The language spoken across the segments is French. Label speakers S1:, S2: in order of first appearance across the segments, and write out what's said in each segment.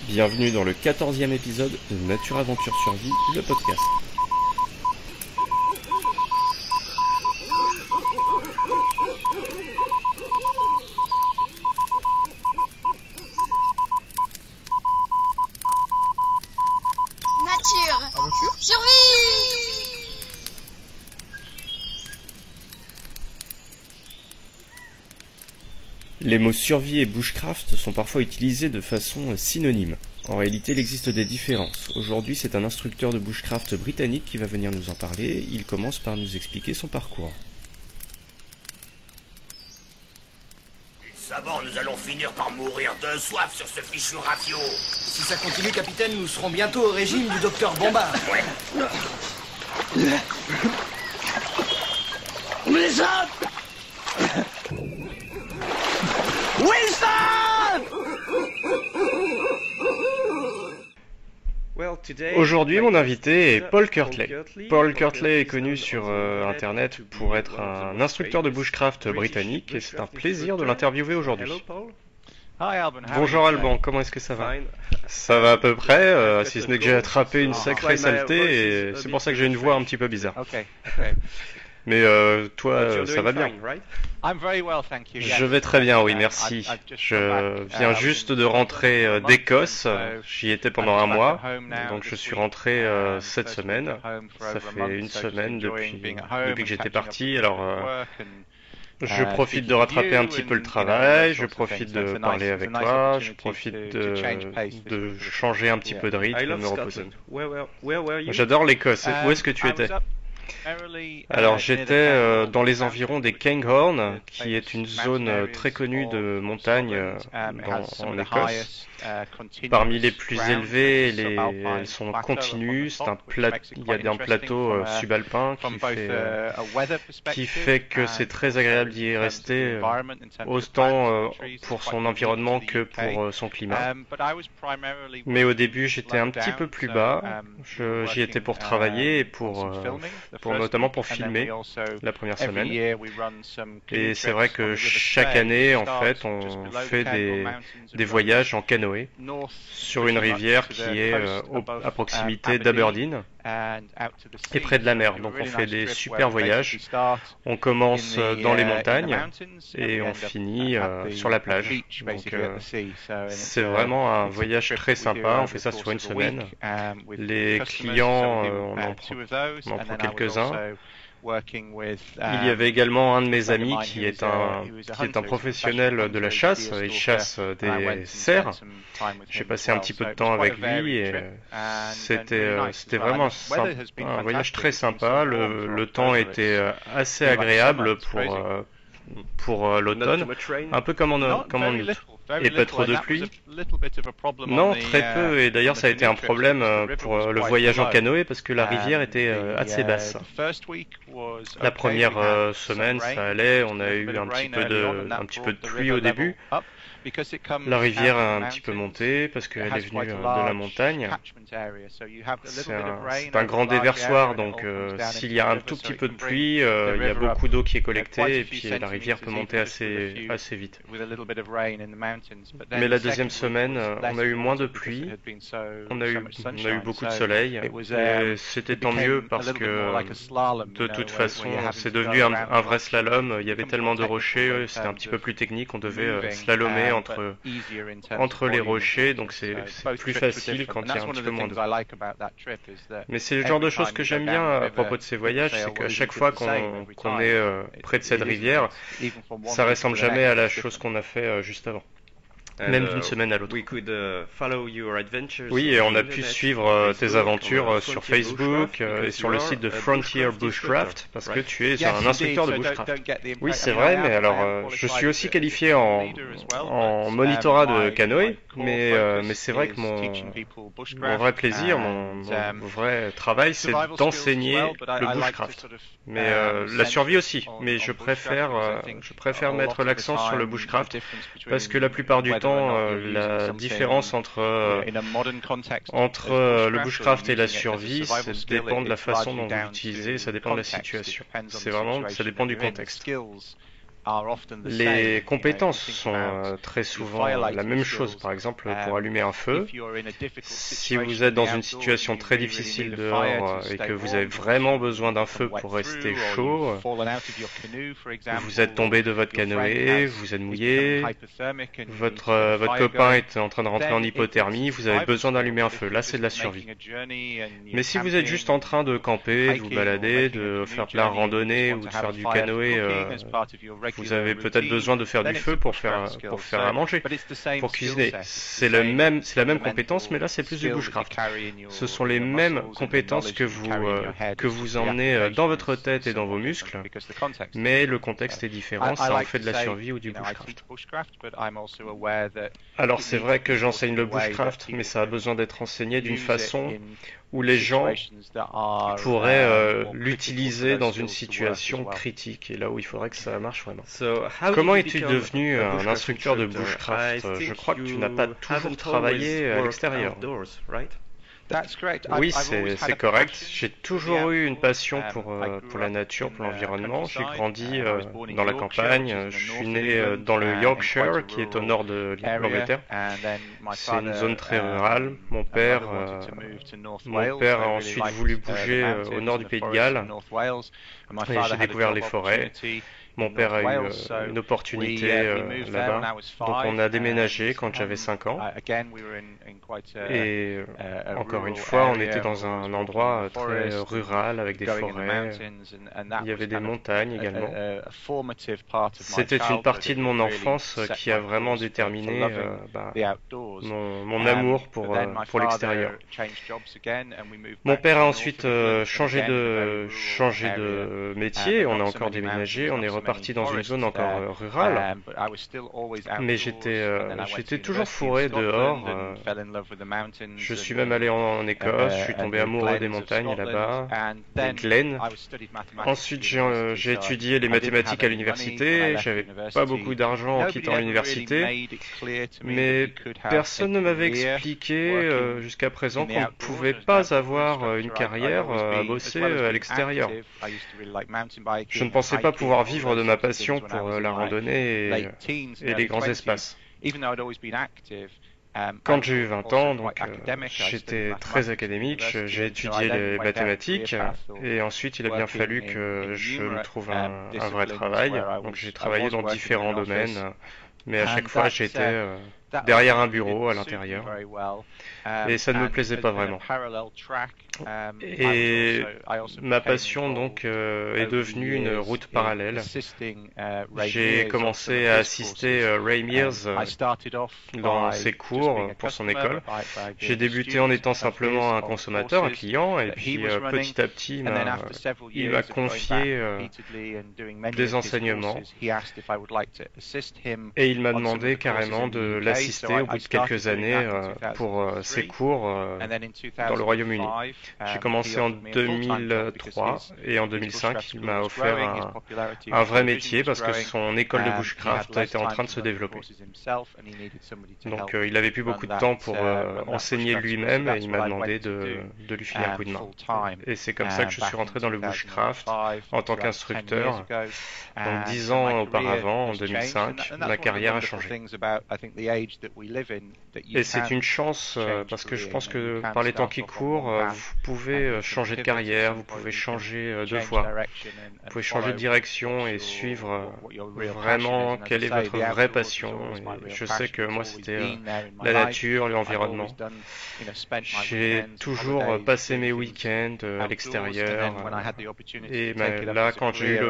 S1: Bienvenue dans le 14e épisode de Nature Aventure Survie, le podcast.
S2: Nature Aventure Survie.
S1: Les mots survie et bushcraft sont parfois utilisés de façon synonyme. En réalité, il existe des différences. Aujourd'hui, c'est un instructeur de bushcraft britannique qui va venir nous en parler. Il commence par nous expliquer son parcours.
S3: D'abord, nous allons finir par mourir de soif sur ce fichu rafio.
S4: Si ça continue, capitaine, nous serons bientôt au régime du docteur Bombard.
S3: Ouais.
S4: Wilson! Wilson!
S1: Aujourd'hui, mon invité est Paul Kirtley. Paul Kirtley est connu sur Internet pour être un instructeur de bushcraft britannique et c'est un plaisir de l'interviewer aujourd'hui. Bonjour Alban, comment est-ce que ça va? Ça va à peu près, si ce n'est que j'ai attrapé une sacrée saleté et c'est pour ça que j'ai une voix un petit peu bizarre. Mais toi, ça va bien? Je vais très bien, oui, merci. Je viens juste de rentrer d'Écosse. J'y étais pendant un mois, donc je suis rentré cette semaine. Ça fait une semaine depuis que j'étais parti. Alors, je profite de rattraper un petit peu le travail, je profite de parler avec toi, je profite de changer un petit peu de rythme et de me reposer. J'adore l'Écosse. Où est-ce que tu étais? Alors j'étais dans les environs des Kinghorn, qui est une zone très connue de montagne en Écosse. Parmi les plus élevées, elles sont continues. Il y a un plateau subalpin qui fait que c'est très agréable d'y rester, autant pour son environnement que pour son climat. Mais au début, j'étais un petit peu plus bas. J'y étais pour travailler et notamment pour filmer la première semaine. Et c'est vrai que chaque année, en fait, on fait des voyages en canoë sur une rivière qui est à proximité d'Aberdeen et près de la mer. Donc on fait des super voyages. On commence dans les montagnes et on finit sur la plage. Donc c'est vraiment un voyage très sympa. On fait ça sur une semaine. Les clients, on en prend quelques-uns. Il y avait également un de mes amis qui est un professionnel de la chasse. Il chasse des cerfs. J'ai passé un petit peu de temps avec lui et c'était vraiment un voyage très sympa. Le temps était assez agréable pour l'automne, un peu comme en août. Et pas trop de pluie? Non, très peu. Et d'ailleurs, ça a été un problème pour le voyage en canoë parce que la rivière était assez basse. La première semaine, ça allait. On a eu un petit peu de pluie au début. La rivière a un petit peu monté parce qu'elle est venue de la montagne. C'est un grand déversoir, donc s'il y a un tout petit peu de pluie, il y a beaucoup d'eau qui est collectée et puis la rivière peut monter assez vite. Mais la deuxième semaine, on a eu moins de pluie, on a eu beaucoup de soleil et c'était tant mieux parce que de toute façon c'est devenu un vrai slalom. Il y avait tellement de rochers, c'était un petit peu plus technique, on devait slalomer entre les rochers, donc c'est plus facile quand il y a un petit peu moins d'eau. Mais c'est le genre de choses que j'aime bien à propos de ces voyages, c'est qu'à chaque fois qu'on est près de cette rivière, ça ressemble jamais à la chose qu'on a fait juste avant. Même d'une semaine à l'autre. Oui, et on a pu suivre tes aventures sur Facebook et sur le site de Frontier Bushcraft, parce que tu es un instructeur de bushcraft. Oui, c'est vrai, mais alors je suis aussi qualifié en monitorat de canoë, mais c'est vrai que mon vrai plaisir, mon vrai travail, c'est d'enseigner le bushcraft. Mais la survie aussi, mais je préfère mettre l'accent sur le bushcraft, parce que la plupart du temps, la différence entre le bushcraft et la survie, ça dépend de la façon dont vous l'utilisez, ça dépend de la situation. Ça dépend du contexte. Les compétences sont très souvent la même chose. Par exemple, pour allumer un feu, si vous êtes dans une situation très difficile dehors et que vous avez vraiment besoin d'un feu pour rester chaud, vous êtes tombé de votre canoë, vous êtes mouillé, votre copain est en train de rentrer en hypothermie, vous avez besoin d'allumer un feu. Là, c'est de la survie. Mais si vous êtes juste en train de camper, de vous balader, de faire de la randonnée ou de faire du canoë, vous avez peut-être besoin de faire du feu pour faire à manger, pour cuisiner. C'est la même compétence, mais là c'est plus du bushcraft. Ce sont les mêmes compétences que vous emmenez dans votre tête et dans vos muscles, mais le contexte est différent, ça en fait de la survie ou du bushcraft. Alors c'est vrai que j'enseigne le bushcraft, mais ça a besoin d'être enseigné d'une façon où les gens pourraient l'utiliser dans une situation critique et là où il faudrait que ça marche vraiment. Comment es-tu devenu un instructeur de bushcraft? Je crois que tu n'as pas toujours travaillé à l'extérieur. Oui, c'est correct. J'ai toujours eu une passion pour la nature, pour l'environnement. J'ai grandi dans la campagne. Je suis né dans le Yorkshire, qui est au nord de l'Angleterre. C'est une zone très rurale. Mon père a ensuite voulu bouger au nord du Pays de Galles. Et j'ai découvert les forêts. Mon père a eu une opportunité là-bas, donc on a déménagé quand j'avais 5 ans. Et encore une fois, on était dans un endroit très rural avec des forêts. Il y avait des montagnes également. C'était une partie de mon enfance qui a vraiment déterminé mon amour pour l'extérieur. Mon père a ensuite changé de métier. On a encore déménagé. On est reparti dans une zone encore rurale. Mais j'étais toujours fourré dehors. Je suis même allé en Écosse, je suis tombé amoureux des montagnes là-bas, des glen. Ensuite, j'ai étudié les mathématiques à l'université. J'avais pas beaucoup d'argent en quittant l'université, mais personne ne m'avait expliqué jusqu'à présent qu'on ne pouvait pas avoir une carrière à bosser à l'extérieur. Je ne pensais pas pouvoir vivre de ma passion pour la randonnée et les grands espaces. Quand j'ai eu 20 ans, donc j'étais très académique, j'ai étudié les mathématiques et ensuite il a bien fallu que je me trouve un vrai travail. Donc j'ai travaillé dans différents domaines, mais à chaque fois j'étais derrière un bureau à l'intérieur et ça ne me plaisait pas vraiment. Et ma passion donc est devenue une route parallèle. J'ai commencé à assister Ray Mears dans ses cours pour son école. J'ai débuté en étant simplement un consommateur, un client, et puis petit à petit il m'a confié des enseignements et il m'a demandé carrément de l'assister au bout de quelques années pour ses cours dans le Royaume-Uni. J'ai commencé en 2003 et en 2005, il m'a offert un vrai métier parce que son école de bushcraft était en train de se développer. Donc il n'avait plus beaucoup de temps pour enseigner lui-même et il m'a demandé de lui filer un coup de main. Et c'est comme ça que je suis rentré dans le bushcraft en tant qu'instructeur. Donc 10 ans auparavant, en 2005, ma carrière a changé. Et c'est une chance parce que je pense que par les temps qui courent, vous pouvez changer de carrière, vous pouvez changer de voie, vous pouvez changer de direction et suivre vraiment quelle est votre vraie passion. Et je sais que moi c'était la nature, l'environnement. J'ai toujours passé mes week-ends à l'extérieur et là quand j'ai eu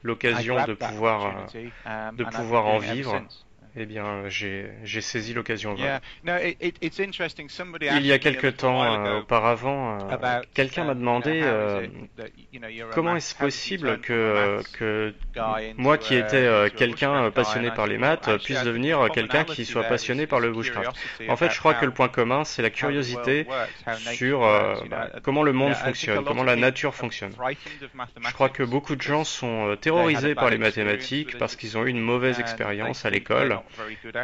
S1: l'occasion de pouvoir en vivre, eh bien, j'ai saisi l'occasion. Il y a quelque temps auparavant, quelqu'un m'a demandé comment est-ce possible que moi qui étais quelqu'un passionné par les maths puisse devenir quelqu'un qui soit passionné par le bushcraft. En fait, je crois que le point commun, c'est la curiosité sur comment le monde fonctionne, comment la nature fonctionne. Je crois que beaucoup de gens sont terrorisés par les mathématiques parce qu'ils ont eu une mauvaise expérience à l'école.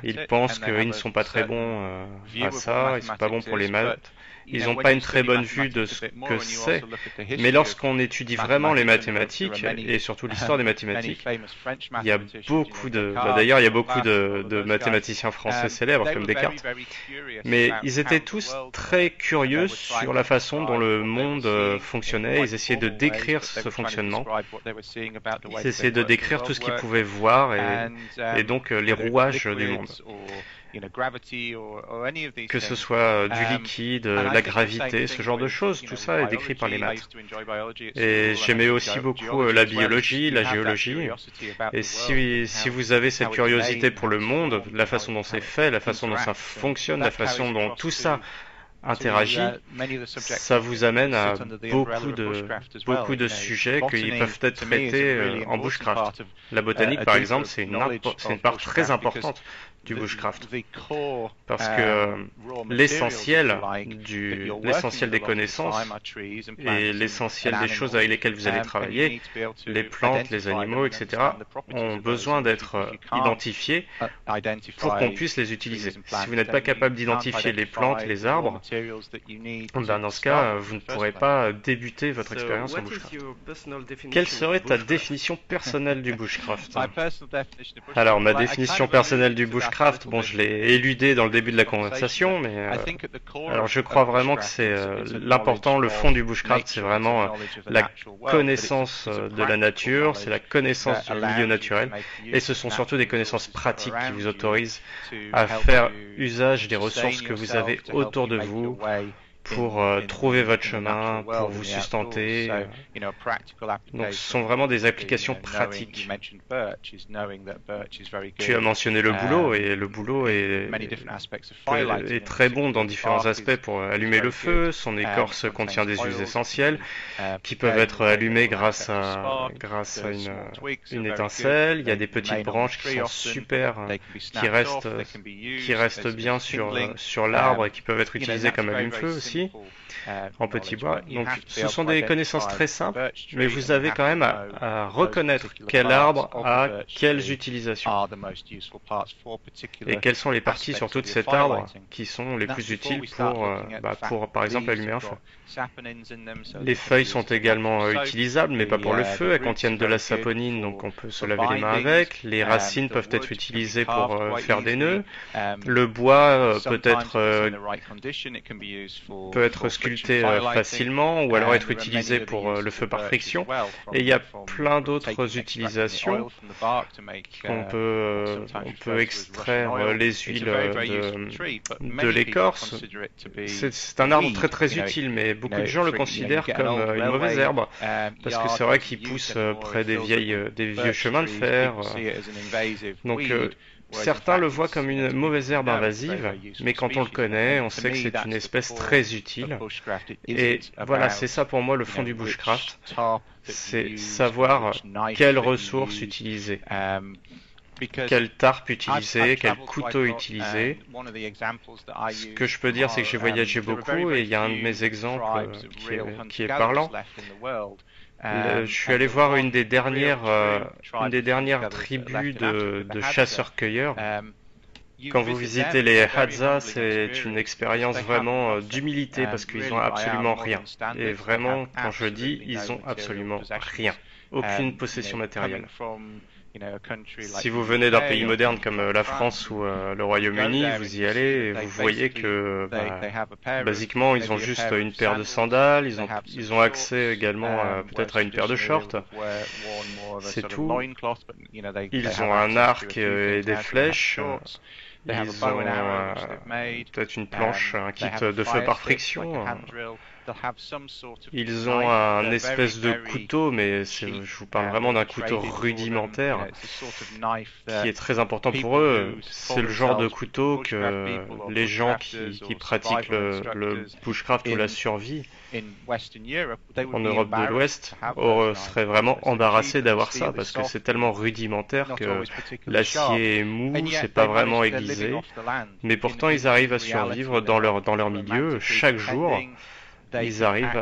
S1: Ils pensent qu'ils ne sont pas très bons à ça, ils ne sont pas bons pour les maths. ils n'ont pas une très bonne vue de ce que c'est. Mais lorsqu'on étudie vraiment les mathématiques, et surtout l'histoire des mathématiques, il y a beaucoup de... D'ailleurs, il y a beaucoup de mathématiciens français célèbres comme Descartes. Mais ils étaient tous très curieux sur la façon dont le monde fonctionnait. Ils essayaient de décrire ce fonctionnement. Ils essayaient de décrire tout ce qu'ils pouvaient voir et donc les rouages du monde. Que ce soit du liquide, la gravité, ce genre de choses, tout ça est décrit par les maths. Et j'aimais aussi beaucoup la biologie, la géologie. Et si vous avez cette curiosité pour le monde, la façon dont c'est fait, la façon dont ça fonctionne, la façon dont tout ça interagit, ça vous amène à beaucoup de sujets qui peuvent être traités en bushcraft. La botanique, par exemple, c'est une part très importante du bushcraft. Parce que l'essentiel des connaissances et l'essentiel des choses avec lesquelles vous allez travailler, les plantes, les animaux, etc., ont besoin d'être identifiés pour qu'on puisse les utiliser. Si vous n'êtes pas capable d'identifier les plantes, les arbres, dans ce cas, vous ne pourrez pas débuter votre expérience en bushcraft. Quelle serait ta définition personnelle du bushcraft? Alors, ma définition personnelle du bushcraft, bon, je l'ai éludé dans le début de la conversation, mais alors je crois vraiment que c'est l'important, le fond du bushcraft, c'est vraiment la connaissance de la nature, c'est la connaissance du milieu naturel, et ce sont surtout des connaissances pratiques qui vous autorisent à faire usage des ressources que vous avez autour de vous, pour trouver votre chemin, pour vous sustenter. Donc ce sont vraiment des applications pratiques. Tu as mentionné le boulot, et le boulot est très bon dans différents aspects pour allumer le feu. Son écorce contient des huiles essentielles qui peuvent être allumées grâce à une étincelle. Il y a des petites branches qui sont super, qui restent bien sur l'arbre et qui peuvent être utilisées comme allume-feu aussi, en petit bois. Donc ce sont des connaissances très simples, mais vous avez quand même à reconnaître quel arbre a quelles utilisations et quelles sont les parties surtout de cet arbre qui sont les plus utiles pour par exemple allumer un feu. Les feuilles sont également utilisables, mais pas pour le feu. Elles contiennent de la saponine, donc on peut se laver les mains avec. Les racines peuvent être utilisées pour faire des nœuds. Le bois peut être sculpté facilement, ou alors être utilisé pour le feu par friction. Et il y a plein d'autres utilisations. On peut extraire les huiles de l'écorce. C'est un arbre très très utile, mais beaucoup de gens le considèrent comme une mauvaise herbe, parce que c'est vrai qu'il pousse près des vieux chemins de fer. Donc certains le voient comme une mauvaise herbe invasive, mais quand on le connaît, on sait que c'est une espèce très utile. Et voilà, c'est ça pour moi le fond du bushcraft, c'est savoir quelles ressources utiliser. Quelle tarpe utiliser, quel couteau utiliser. Ce que je peux dire, c'est que j'ai voyagé beaucoup, et il y a un de mes exemples qui est parlant. Je suis allé voir une des dernières tribus de chasseurs-cueilleurs. Quand vous visitez les Hadza, c'est une expérience vraiment d'humilité, parce qu'ils ont absolument rien. Et vraiment, quand je dis, ils ont absolument rien. Aucune possession matérielle. Si vous venez d'un pays moderne comme la France ou le Royaume-Uni, vous y allez et vous voyez que, basiquement, ils ont juste une paire de sandales, ils ont accès également peut-être à une paire de shorts, c'est tout. Ils ont un arc et des flèches. Ils ont peut-être une planche, un kit de feu par friction. Ils ont un espèce de couteau, mais je vous parle vraiment d'un couteau rudimentaire qui est très important pour eux. C'est le genre de couteau que les gens qui pratiquent le bushcraft ou la survie en Europe de l'Ouest seraient vraiment embarrassés d'avoir ça, parce que c'est tellement rudimentaire que l'acier est mou, c'est pas vraiment aiguisé, mais pourtant ils arrivent à survivre dans leur milieu chaque jour, ils arrivent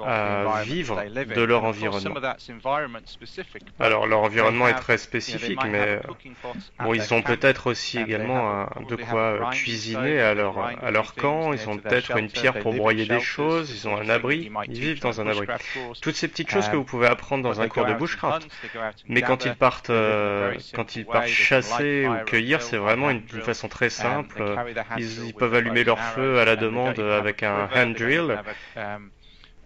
S1: à vivre de leur environnement. Alors leur environnement est très spécifique, mais bon, ils ont peut-être aussi également de quoi cuisiner à leur camp, ils ont peut-être une pierre pour broyer des choses, ils ont un abri, ils vivent dans un abri. Toutes ces petites choses que vous pouvez apprendre dans un cours de bushcraft. Mais quand ils partent chasser ou cueillir, c'est vraiment une façon très simple. Ils peuvent allumer leur feu à la demande avec un hand drill,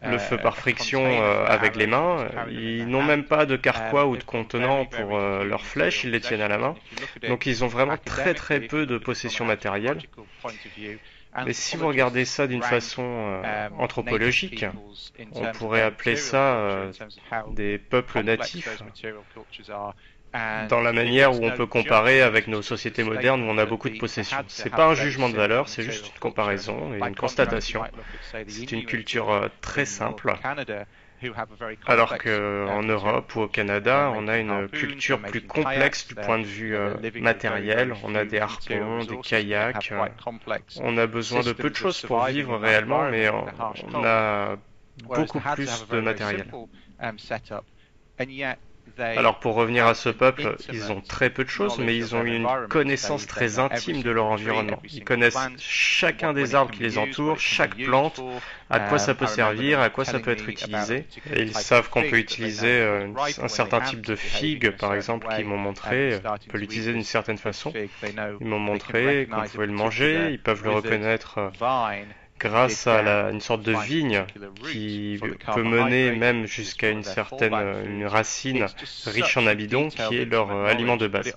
S1: le feu par friction avec les mains. Ils n'ont même pas de carquois ou de contenant pour leurs flèches, ils les tiennent à la main. Donc ils ont vraiment très très peu de possession matérielle. Mais si vous regardez ça d'une façon anthropologique, on pourrait appeler ça des peuples natifs, dans la manière où on peut comparer avec nos sociétés modernes où on a beaucoup de possessions. C'est pas un jugement de valeur, c'est juste une comparaison et une constatation. C'est une culture très simple, alors qu'en Europe ou au Canada, on a une culture plus complexe du point de vue matériel. On a des harpons, des kayaks, on a besoin de peu de choses pour vivre réellement, mais on a beaucoup plus de matériel. Alors pour revenir à ce peuple, ils ont très peu de choses, mais ils ont une connaissance très intime de leur environnement. Ils connaissent chacun des arbres qui les entourent, chaque plante, à quoi ça peut servir, à quoi ça peut être utilisé. Et ils savent qu'on peut utiliser un certain type de figue, par exemple, qu'ils m'ont montré. On peut l'utiliser d'une certaine façon. Ils m'ont montré qu'on pouvait le manger, ils peuvent le reconnaître grâce à une sorte de vigne qui peut mener même jusqu'à une racine riche en amidon qui est leur aliment de base.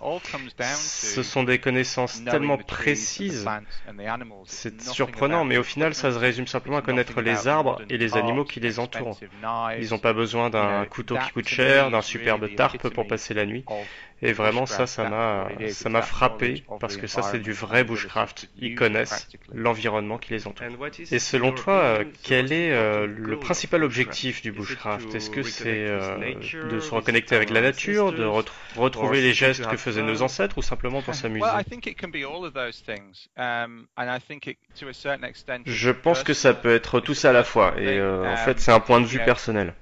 S1: Ce sont des connaissances tellement précises, c'est surprenant, mais au final ça se résume simplement à connaître les arbres et les animaux qui les entourent. Ils n'ont pas besoin d'un couteau qui coûte cher, d'un superbe tarpe pour passer la nuit. Et vraiment ça m'a frappé parce que ça c'est du vrai bushcraft. Ils connaissent l'environnement qui les entoure. Et selon toi, quel est le principal objectif du bushcraft? Est-ce que c'est de se reconnecter avec la nature, de retrouver les gestes que faisaient nos ancêtres ou simplement pour s'amuser? Je pense que ça peut être tout ça à la fois et en fait c'est un point de vue personnel.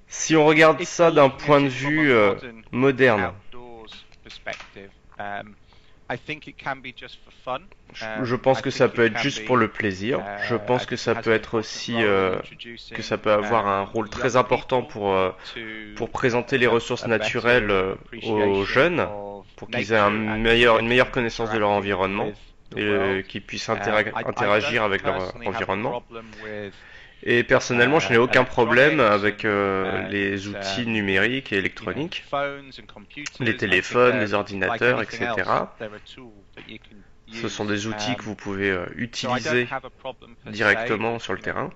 S1: Si on regarde ça d'un point de vue moderne, je pense que ça peut être juste pour le plaisir. Je pense que ça peut être aussi que ça peut avoir un rôle très important pour présenter les ressources naturelles aux jeunes, pour qu'ils aient une meilleure connaissance de leur environnement et qu'ils puissent interagir avec leur environnement. Et personnellement, je n'ai aucun problème avec les outils numériques et électroniques, les téléphones, les ordinateurs, etc. Ce sont des outils que vous pouvez utiliser directement sur le terrain.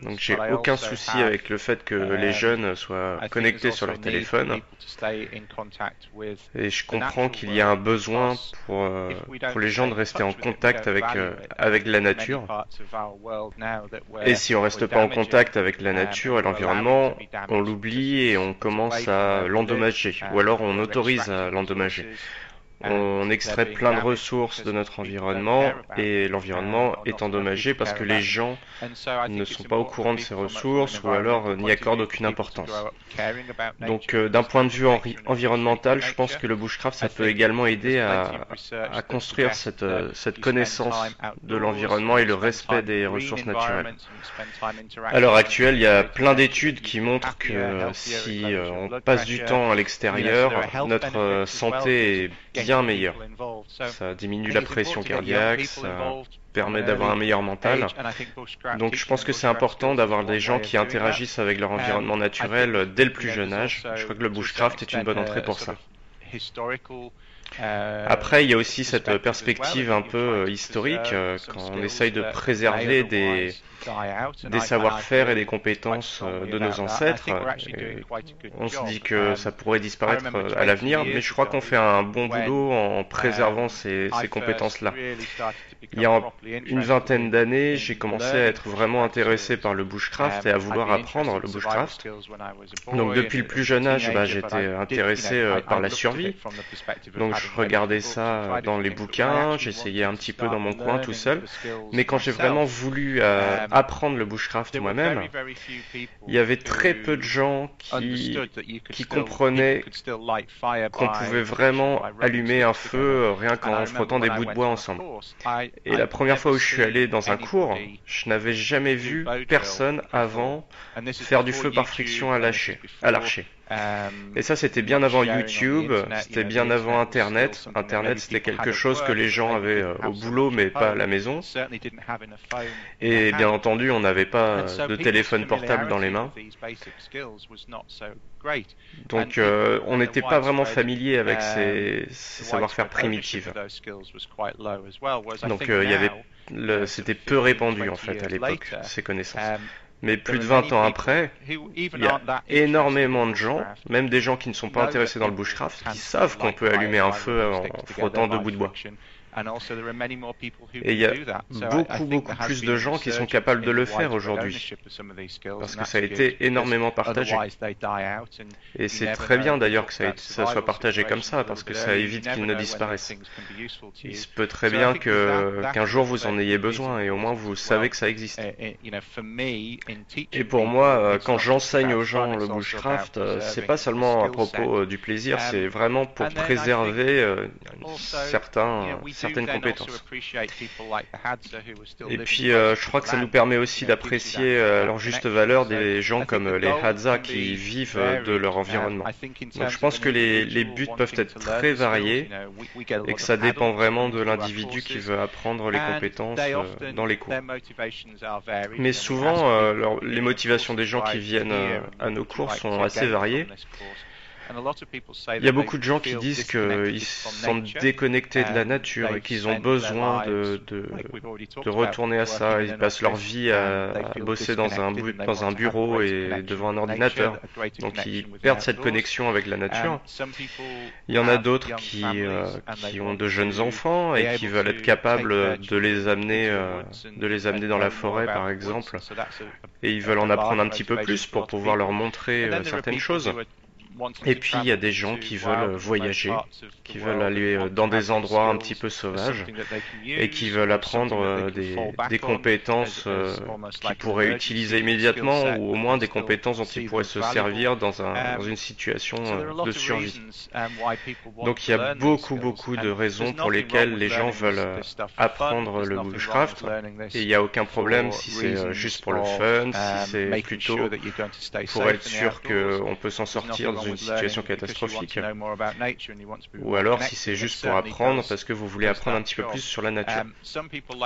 S1: Donc j'ai aucun souci avec le fait que les jeunes soient connectés sur leur téléphone. Et je comprends qu'il y a un besoin pour les gens de rester en contact avec la nature. Et si on reste pas en contact avec la nature et l'environnement, on l'oublie et on commence à l'endommager. Ou alors on autorise à l'endommager. On extrait plein de ressources de notre environnement et l'environnement est endommagé parce que les gens ne sont pas au courant de ces ressources ou alors n'y accordent aucune importance. Donc d'un point de vue environnemental, je pense que le bushcraft ça peut également aider à construire cette connaissance de l'environnement et le respect des ressources naturelles. À l'heure actuelle, il y a plein d'études qui montrent que si on passe du temps à l'extérieur, notre santé est bien meilleur. Ça diminue la pression cardiaque, ça permet d'avoir un meilleur mental. Donc je pense que c'est important d'avoir des gens qui interagissent avec leur environnement naturel dès le plus jeune âge. Je crois que le bushcraft est une bonne entrée pour ça. Après, il y a aussi cette perspective un peu historique, quand on essaye de préserver des savoir-faire et des compétences de nos ancêtres. On se dit que ça pourrait disparaître à l'avenir, mais je crois qu'on fait un bon boulot en préservant ces compétences-là. Il y a une vingtaine d'années, j'ai commencé à être vraiment intéressé par le bushcraft et à vouloir apprendre le bushcraft. Donc depuis le plus jeune âge, j'étais intéressé par la survie. survie. Donc je regardais ça dans les bouquins, j'essayais un petit peu dans mon coin tout seul. Mais quand j'ai vraiment voulu apprendre le bushcraft moi-même, il y avait très peu de gens qui comprenaient qu'on pouvait vraiment allumer un feu rien qu'en frottant des bouts de bois ensemble. Et la première fois où je suis allé dans un cours, je n'avais jamais vu personne avant faire du feu par friction à l'archer. Et ça, c'était bien avant YouTube, c'était bien avant Internet. Internet, c'était quelque chose que les gens avaient au boulot, mais pas à la maison. Et bien entendu, on n'avait pas de téléphone portable dans les mains. Donc, on n'était pas vraiment familier avec ces savoir-faire primitifs. Donc, c'était peu répandu, en fait, à l'époque, ces connaissances. Mais plus de 20 ans après, il y a énormément de gens, même des gens qui ne sont pas intéressés dans le bushcraft, qui savent qu'on peut allumer un feu en frottant deux bouts de bois. Et il y a beaucoup plus de gens qui sont capables de le faire aujourd'hui, parce que ça a été énormément partagé. Et c'est très bien d'ailleurs que ça soit partagé comme ça, parce que ça évite qu'ils ne disparaissent. Il se peut très bien qu'un jour vous en ayez besoin, et au moins vous savez que ça existe. Et pour moi, quand j'enseigne aux gens le bushcraft, c'est pas seulement à propos du plaisir, c'est vraiment pour préserver certaines compétences. Et puis je crois que ça nous permet aussi d'apprécier à leur juste valeur des gens comme les Hadza qui vivent de leur environnement. Donc je pense que les buts peuvent être très variés et que ça dépend vraiment de l'individu qui veut apprendre les compétences dans les cours. Mais souvent, les motivations des gens qui viennent à nos cours sont assez variées. Il y a beaucoup de gens qui disent qu'ils se sentent déconnectés de la nature et qu'ils ont besoin de retourner à ça. Ils passent leur vie à bosser dans un bureau et devant un ordinateur. Donc ils perdent cette connexion avec la nature. Il y en a d'autres qui ont de jeunes enfants et qui veulent être capables de les amener dans la forêt par exemple. Et ils veulent en apprendre un petit peu plus pour pouvoir leur montrer certaines choses. Et puis il y a des gens qui veulent voyager, qui veulent aller dans des endroits un petit peu sauvages et qui veulent apprendre des compétences qu'ils pourraient utiliser immédiatement ou au moins des compétences dont ils pourraient se servir dans une situation de survie. Donc il y a beaucoup de raisons pour lesquelles les gens veulent apprendre le bushcraft et il n'y a aucun problème si c'est juste pour le fun, si c'est plutôt pour être sûr qu'on peut s'en sortir dans une situation catastrophique, ou alors si c'est juste pour apprendre parce que vous voulez apprendre un petit peu plus sur la nature.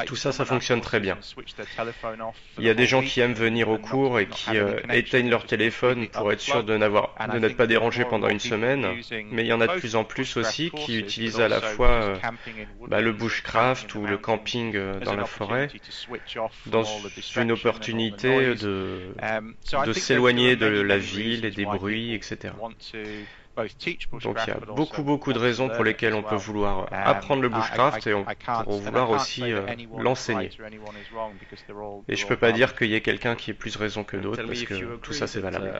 S1: Tout ça, ça fonctionne très bien. Il y a des gens qui aiment venir au cours et qui éteignent leur téléphone pour être sûr de n'être pas dérangés pendant une semaine, mais il y en a de plus en plus aussi qui utilisent à la fois le bushcraft ou le camping dans la forêt dans une opportunité de s'éloigner de la ville et des bruits, etc. Donc il y a beaucoup de raisons pour lesquelles on peut vouloir apprendre le bushcraft et pour vouloir aussi l'enseigner. Et je peux pas dire qu'il y ait quelqu'un qui ait plus raison que d'autres parce que tout ça c'est valable.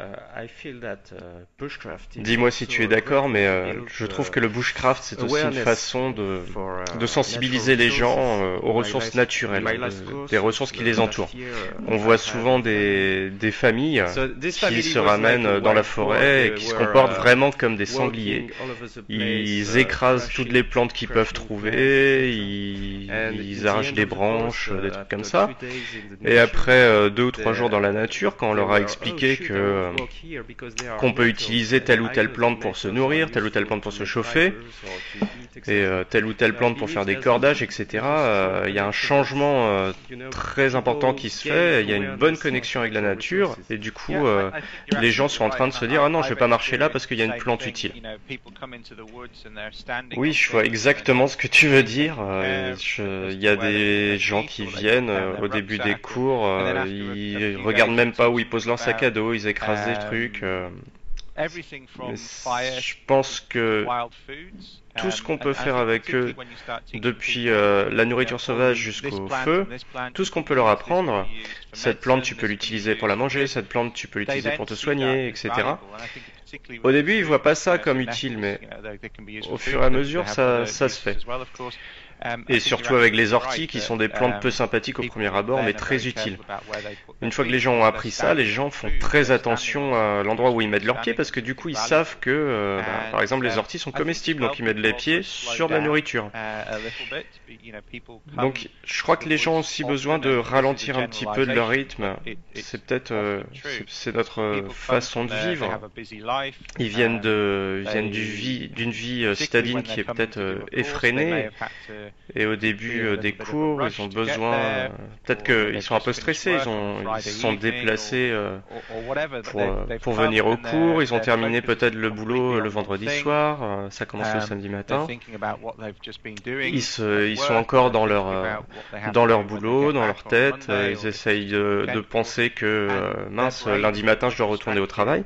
S1: Dis-moi si tu es d'accord, mais je trouve que le bushcraft c'est aussi une façon de sensibiliser les gens aux ressources naturelles, des ressources qui les entourent. On voit souvent des familles qui se ramènent dans la forêt et qui se comportent vraiment comme des sangliers. Ils écrasent toutes les plantes qu'ils peuvent trouver, ils arrachent des branches, des trucs comme ça. Et après 2 ou 3 jours dans la nature, quand on leur a expliqué qu'on peut utiliser telle ou telle plante pour se nourrir, telle ou telle plante pour se chauffer, et telle ou telle plante pour faire des cordages, etc. Il y a un changement très important qui se fait, il y a une bonne connexion avec la nature, et du coup, les gens sont en train de se dire « Ah non, je vais pas marcher là parce qu'il y a une plante utile. » Oui, je vois exactement ce que tu veux dire. Il y a des gens qui viennent au début des cours, ils regardent même pas où ils posent leur sac à dos, ils écrasent des trucs. Je pense que tout ce qu'on peut faire avec eux, depuis la nourriture sauvage jusqu'au feu, tout ce qu'on peut leur apprendre, cette plante tu peux l'utiliser pour la manger, cette plante tu peux l'utiliser pour te soigner, etc. Au début, ils voient pas ça comme utile, mais au fur et à mesure, ça se fait. Et surtout avec les orties qui sont des plantes peu sympathiques au premier abord mais très utiles. Une fois que les gens ont appris ça, les gens font très attention à l'endroit où ils mettent leurs pieds parce que du coup ils savent que par exemple les orties sont comestibles donc ils mettent les pieds sur de la nourriture. Donc je crois que les gens ont aussi besoin de ralentir un petit peu de leur rythme. C'est peut-être c'est notre façon de vivre. Ils viennent d'une vie citadine qui est peut-être effrénée. Et au début des cours, ils ont besoin, peut-être qu'ils sont un peu stressés, ils se sont déplacés pour venir au cours, ils ont terminé peut-être le boulot le vendredi soir, ça commence le samedi matin. Ils sont encore dans leur boulot, dans leur tête, ils essayent de penser que mince, lundi matin je dois retourner au travail.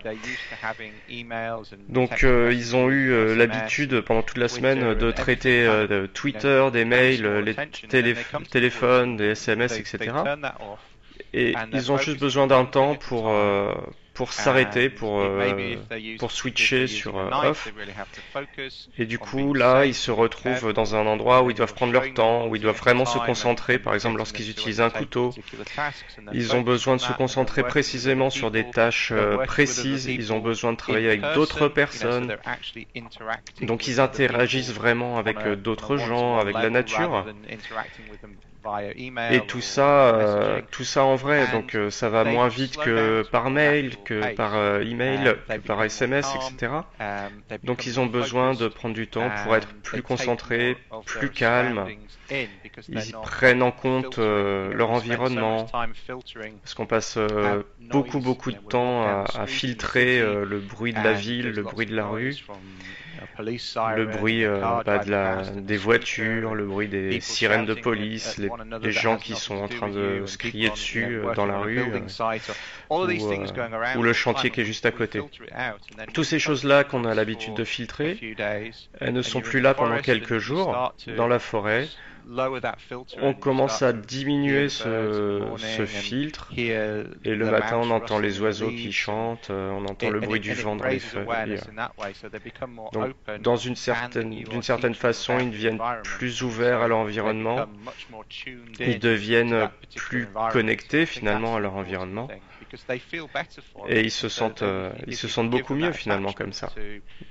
S1: Donc ils ont eu l'habitude pendant toute la semaine de traiter Twitter, des mails, les téléphones, des SMS, etc. Et ils ont juste besoin d'un temps pour s'arrêter, pour switcher sur off. Et du coup, là, ils se retrouvent dans un endroit où ils doivent prendre leur temps, où ils doivent vraiment se concentrer. Par exemple, lorsqu'ils utilisent un couteau, ils ont besoin de se concentrer précisément sur des tâches précises. Ils ont besoin de travailler avec d'autres personnes. Donc, ils interagissent vraiment avec d'autres gens, avec la nature. Et tout ça en vrai, donc ça va moins vite que par mail, que par email, que par SMS, etc. Donc ils ont besoin de prendre du temps pour être plus concentrés, plus calmes. Ils prennent en compte leur environnement, parce qu'on passe beaucoup de temps à filtrer le bruit de la ville, le bruit de la rue. Le bruit des voitures, le bruit des sirènes de police, les gens qui sont en train de se crier dessus dans la rue, ou le chantier qui est juste à côté. Toutes ces choses-là qu'on a l'habitude de filtrer, elles ne sont plus là pendant quelques jours dans la forêt. On commence à diminuer ce filtre et le matin on entend les oiseaux qui chantent, on entend le bruit du vent dans les feuilles. Donc d'une certaine façon ils deviennent plus ouverts à leur environnement, ils deviennent plus connectés finalement à leur environnement. Et ils se sentent beaucoup mieux finalement comme ça.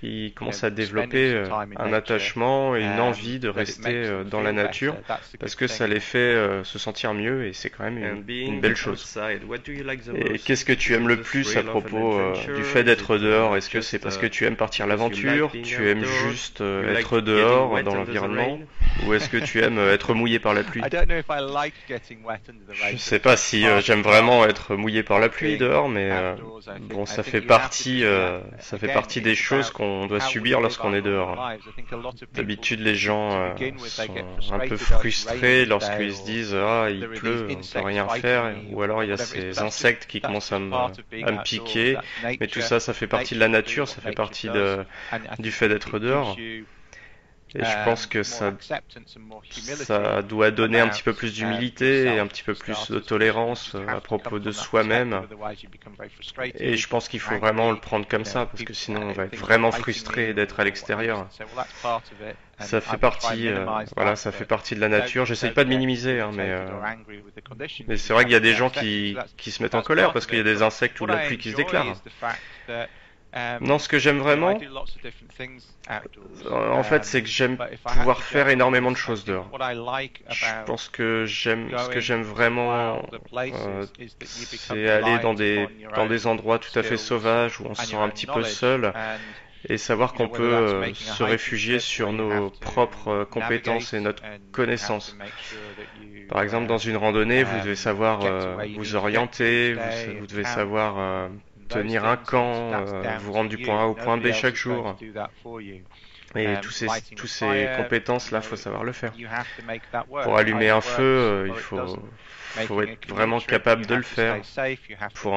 S1: Ils commencent à développer un attachement et une envie de rester dans la nature parce que ça les fait se sentir mieux et c'est quand même une belle chose. Et qu'est-ce que tu aimes le plus à propos du fait d'être dehors? Est-ce que c'est parce que tu aimes partir à l'aventure, tu aimes juste être dehors dans l'environnement, ou est-ce que tu aimes être mouillé par la pluie? Je sais pas si j'aime vraiment être mouillé par la pluie dehors, mais bon, ça fait partie des choses qu'on doit subir lorsqu'on est dehors. D'habitude, les gens sont un peu frustrés lorsqu'ils se disent ah il pleut, on peut rien faire, ou alors il y a ces insectes qui commencent à me piquer. Mais tout ça, ça fait partie de la nature, ça fait partie du fait d'être dehors. Et je pense que ça doit donner un petit peu plus d'humilité et un petit peu plus de tolérance à propos de soi-même. Et je pense qu'il faut vraiment le prendre comme ça, parce que sinon on va être vraiment frustré d'être à l'extérieur. Ça fait partie, ça fait partie de la nature. J'essaye pas de minimiser, hein, mais c'est vrai qu'il y a des gens qui se mettent en colère parce qu'il y a des insectes ou de la pluie qui se déclarent. Non, ce que j'aime vraiment, en fait, c'est que j'aime pouvoir faire énormément de choses dehors. Je pense que ce que j'aime vraiment, c'est aller dans des endroits tout à fait sauvages où on se sent un petit peu seul et savoir qu'on peut se réfugier sur nos propres compétences et notre connaissance. Par exemple, dans une randonnée, vous devez savoir vous orienter, vous devez savoir tenir un camp, vous rendre du point A au point B chaque jour. Et tous ces compétences-là, faut savoir le faire. Pour allumer un feu, il faut être vraiment capable de le faire. Pour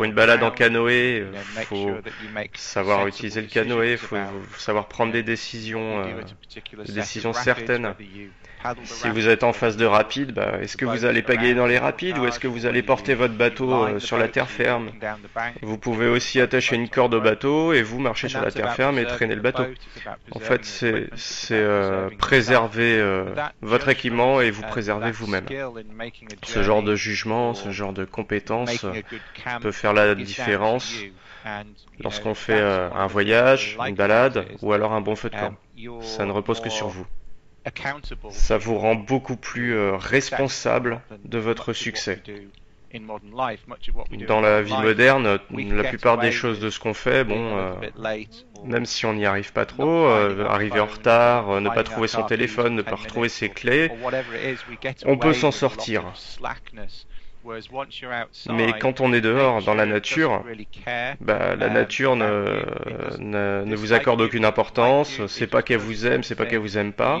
S1: une balade en canoë, il faut savoir utiliser le canoë, il faut savoir prendre des décisions certaines. Si vous êtes en phase de rapide, est-ce que vous allez pagayer dans les rapides ou est-ce que vous allez porter votre bateau sur la terre ferme? Vous pouvez aussi attacher une corde au bateau et vous marcher sur la terre ferme et traîner le bateau. En fait, c'est préserver votre équipement et vous préserver vous-même. Ce genre de jugement, ce genre de compétence peut faire la différence lorsqu'on fait un voyage, une balade ou alors un bon feu de camp. Ça ne repose que sur vous. Ça vous rend beaucoup plus responsable de votre succès. Dans la vie moderne, la plupart des choses de ce qu'on fait, même si on n'y arrive pas trop, arriver en retard, ne pas trouver son téléphone, ne pas retrouver ses clés, on peut s'en sortir. Mais quand on est dehors, dans la nature, la nature ne vous accorde aucune importance, c'est pas qu'elle vous aime, c'est pas qu'elle vous aime pas.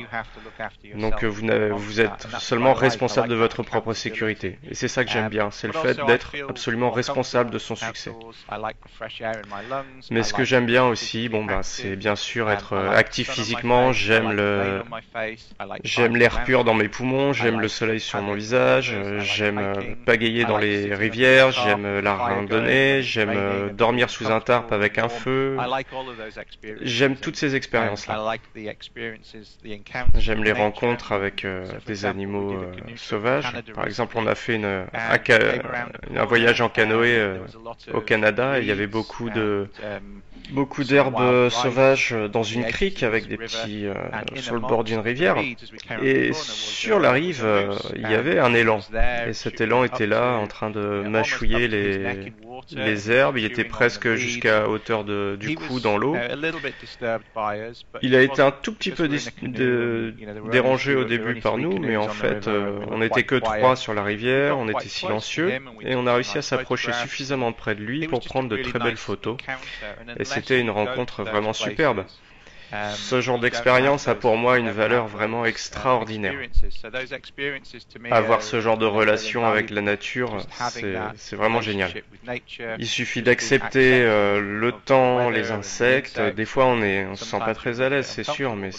S1: Donc vous êtes seulement responsable de votre propre sécurité. Et c'est ça que j'aime bien, c'est le fait d'être absolument responsable de son succès. Mais ce que j'aime bien aussi, c'est bien sûr être actif physiquement, j'aime l'air pur dans mes poumons, j'aime le soleil sur mon visage, j'aime pagayer dans les rivières, j'aime la randonnée, j'aime dormir sous un tarp avec un feu. J'aime toutes ces expériences-là. J'aime les rencontres avec des animaux sauvages. Par exemple, on a fait un voyage en canoë au Canada et il y avait beaucoup d'herbes sauvages dans une crique avec des petits sur le bord d'une rivière. Et sur la rive, il y avait un élan. Et cet élan était là en train de mâchouiller les herbes. Il était presque jusqu'à hauteur du cou dans l'eau. Il a été un tout petit peu dérangé au début par nous, mais en fait, on n'était que 3 sur la rivière, on était silencieux et on a réussi à s'approcher suffisamment près de lui pour prendre de très belles photos. Et c'était une rencontre vraiment superbe. Ce genre d'expérience a pour moi une valeur vraiment extraordinaire. Avoir ce genre de relation avec la nature, c'est vraiment génial. Il suffit d'accepter le temps, les insectes. Des fois, on se sent pas très à l'aise, c'est sûr, mais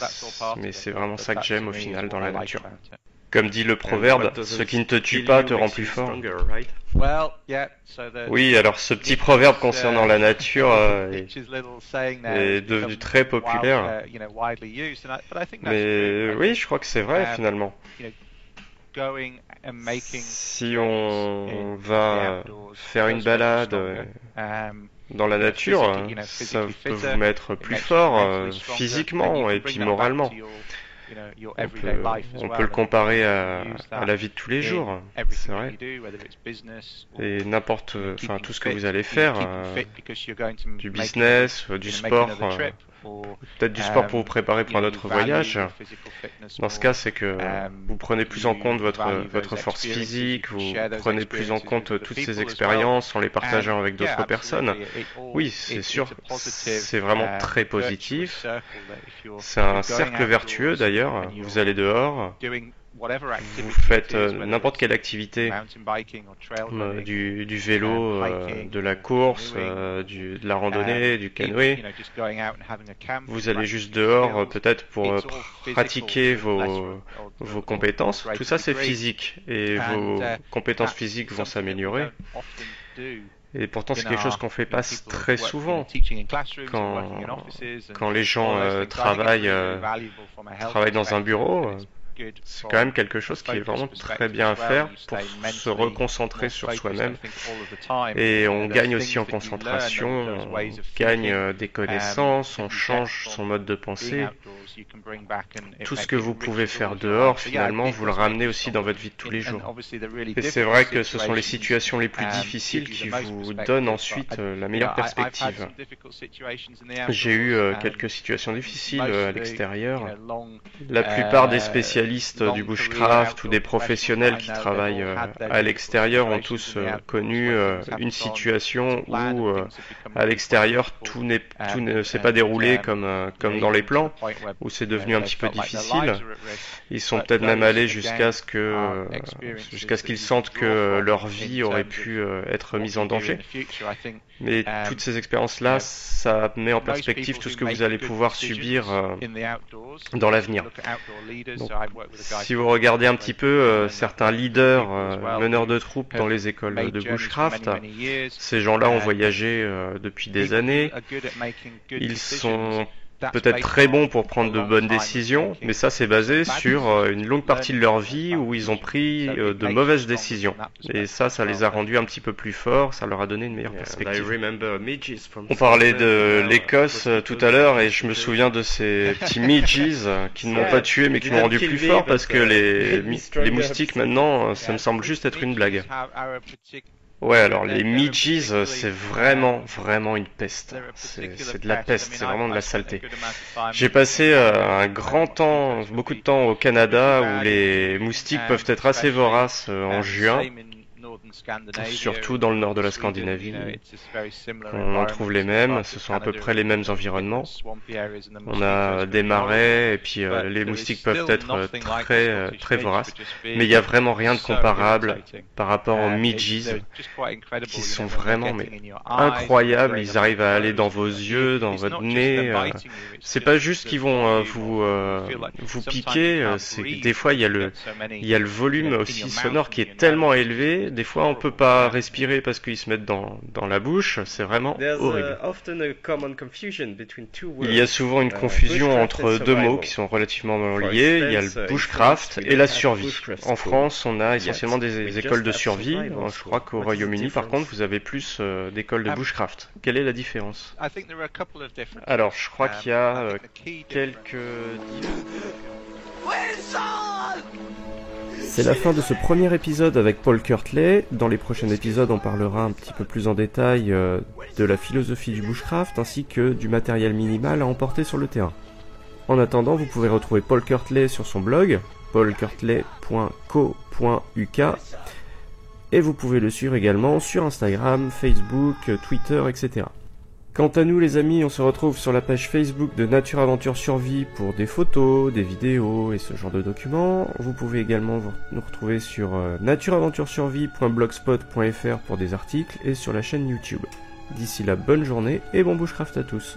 S1: c'est vraiment ça que j'aime au final dans la nature. Comme dit le proverbe, ce qui ne te tue pas te rend plus fort. Oui, alors ce petit proverbe concernant la nature est devenu très populaire. Mais oui, je crois que c'est vrai finalement. Si on va faire une balade dans la nature, ça peut vous mettre plus fort physiquement et puis moralement. On peut le comparer à la vie de tous les jours, c'est vrai. Et tout ce que vous allez faire, du business, du sport, peut-être du sport pour vous préparer pour un autre voyage. Dans ce cas, c'est que vous prenez plus en compte votre force physique, vous prenez plus en compte toutes ces expériences en les partageant avec d'autres personnes. Oui, c'est sûr, c'est vraiment très positif. C'est un cercle vertueux d'ailleurs. Vous allez dehors, vous faites n'importe quelle activité, du vélo, de la course, de la randonnée, du canoë. Vous allez juste dehors peut-être pour pratiquer vos compétences. Tout ça c'est physique et vos compétences physiques vont s'améliorer. Et pourtant, c'est quelque chose qu'on fait pas très souvent. Quand les gens travaillent dans un bureau, c'est quand même quelque chose qui est vraiment très bien à faire pour se reconcentrer sur soi-même. Et on gagne aussi en concentration, on gagne des connaissances, on change son mode de pensée. Tout ce que vous pouvez faire dehors, finalement, vous le ramenez aussi dans votre vie de tous les jours. Et c'est vrai que ce sont les situations les plus difficiles qui vous donnent ensuite la meilleure perspective. J'ai eu quelques situations difficiles à l'extérieur. La plupart des spécialistes spécialistes du bushcraft ou des professionnels qui travaillent à l'extérieur ont tous connu une situation où à l'extérieur tout ne s'est pas déroulé comme dans les plans, où c'est devenu un petit peu difficile. Ils sont peut-être même allés jusqu'à ce qu'ils sentent que leur vie aurait pu être mise en danger. Mais toutes ces expériences-là, ça met en perspective tout ce que vous allez pouvoir subir dans l'avenir. Donc, si vous regardez un petit peu certains leaders, meneurs de troupes dans les écoles de bushcraft, ces gens-là ont voyagé depuis des années. Ils sont peut-être très bons pour prendre de bonnes décisions, mais ça c'est basé sur une longue partie de leur vie où ils ont pris de mauvaises décisions. Et ça les a rendus un petit peu plus forts, ça leur a donné une meilleure perspective. On parlait de l'Écosse tout à l'heure et je me souviens de ces petits midges qui ne m'ont pas tué mais qui m'ont rendu plus fort parce que les moustiques maintenant, ça me semble juste être une blague. Ouais, alors les midges, c'est vraiment une peste. C'est de la peste, c'est vraiment de la saleté. J'ai passé beaucoup de temps au Canada où les moustiques peuvent être assez voraces en juin. Surtout dans le nord de la Scandinavie, on en trouve les mêmes, ce sont à peu près les mêmes environnements. On a des marais et puis les moustiques peuvent être très voraces, mais il n'y a vraiment rien de comparable par rapport aux midges qui sont vraiment incroyables. Ils arrivent à aller dans vos yeux, dans votre nez. C'est pas juste qu'ils vont vous piquer, des fois il y a le volume aussi sonore qui est tellement élevé. Des fois, on peut pas respirer parce qu'ils se mettent dans la bouche. C'est vraiment horrible. Il y a souvent une confusion entre deux mots qui sont relativement liés. Il y a le bushcraft et la survie. En France, on a essentiellement des écoles de survie. Je crois qu'au Royaume-Uni, par contre, vous avez plus d'écoles de bushcraft. Quelle est la différence? Alors, je crois qu'il y a quelques... C'est la fin de ce premier épisode avec Paul Kirtley. Dans les prochains épisodes, on parlera un petit peu plus en détail de la philosophie du bushcraft ainsi que du matériel minimal à emporter sur le terrain. En attendant, vous pouvez retrouver Paul Kirtley sur son blog, paulkirtley.co.uk, et vous pouvez le suivre également sur Instagram, Facebook, Twitter, etc. Quant à nous les amis, on se retrouve sur la page Facebook de Nature Aventure Survie pour des photos, des vidéos et ce genre de documents. Vous pouvez également nous retrouver sur natureaventuresurvie.blogspot.fr pour des articles et sur la chaîne YouTube. D'ici là, bonne journée et bon bushcraft à tous.